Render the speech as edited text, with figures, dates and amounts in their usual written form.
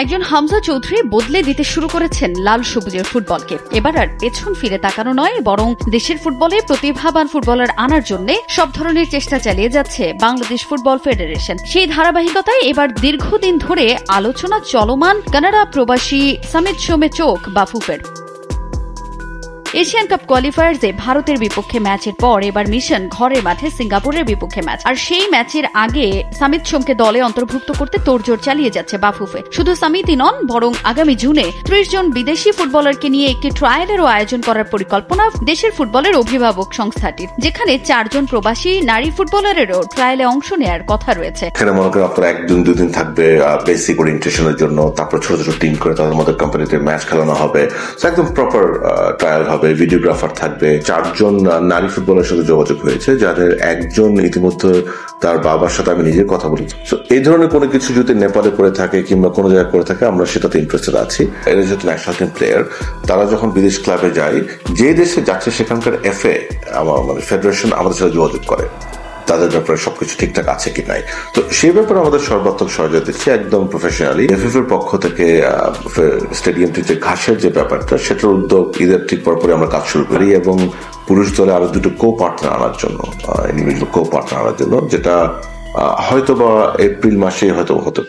একজন হামজা চৌধুরী বদলে দিতে শুরু করেছেন লাল সবুজের ফুটবলকে। এবার আর পেছন ফিরে তাকানো নয়, বরং দেশের ফুটবলে প্রতিভাবান ফুটবলার আনার জন্য সব ধরনের চেষ্টা চালিয়ে যাচ্ছে বাংলাদেশ ফুটবল ফেডারেশন। সেই ধারাবাহিকতায় এবার দীর্ঘদিন ধরে আলোচনা চলমান কানাডা প্রবাসী সামিত সোমেচোক বাফুফের। এশিয়ান কাপ কোয়ালিফায়ার্সে ভারতের বিপক্ষে ম্যাচের পর এবার মিশন ঘরের মাঠে সিঙ্গাপুরের বিপক্ষে ম্যাচ। আর সেই ম্যাচের আগে সামিত সোমকে দলে অন্তর্ভুক্ত করতে তোড়জোড় চালিয়ে যাচ্ছে বাফুফে। শুধু সামিতই নন, বরং আগামী জুনে 30 জন বিদেশি ফুটবলারকে নিয়ে একটি ট্রায়ালেরও আয়োজন করার পরিকল্পনা দেশের ফুটবলের অভিভাবক সংস্থাটির, যেখানে 4 জন প্রবাসী নারী ফুটবলারেরও ট্রায়ালে অংশ নেওয়ার কথা রয়েছে। এখানে মনে করেন আপনার 1-2 দিন থাকবে বেসিক ওরিয়েন্টেশনের জন্য, তারপর ছোট ছোট টিম করে তাদের মধ্যে কোম্পানিতে ম্যাচ খেলানো হবে। একদম প্রপার ট্রায়াল হবে, ভিডিওগ্রাফার থাকবে। 4 জন নারী ফুটবলের সাথে যোগাযোগ হয়েছে, যাদের একজন ইতিমধ্যে তার বাবার সাথে আমি নিজে কথা বলেছি। এই ধরনের কোনো কিছু যদি নেপালে করে থাকে কিংবা কোনো জায়গায় করে থাকে, আমরা সেটাতে ইন্টারেস্টেড আছি। এরা যেহেতু ন্যাশনাল টিম প্লেয়ার, তারা যখন বিদেশ ক্লাবে যায়, যে দেশে যাচ্ছে সেখানকার এফএ মানে ফেডারেশন আমাদের সাথে যোগাযোগ করে তাদের ব্যাপারে সবকিছু ঠিকঠাক আছে কি নাই। তো সেই ব্যাপারে আমাদের সর্বাত্মক সহযোগিতা দিচ্ছে একদম প্রফেশনালি। এফএফ এর পক্ষ থেকে স্টেডিয়ামটির যে ঘাসের যে ব্যাপারটা, সেটার উদ্যোগ ঈদের ঠিক পরপরই আমরা কাজ শুরু করি এবং পুরুষ দলে আরো 2টো কো-পার্টনার আনার জন্য, ইন্ডিভিজুয়াল কো-পার্টনার আনার জন্য, যেটা হয়তো বা এপ্রিল মাসে হয়তো হতে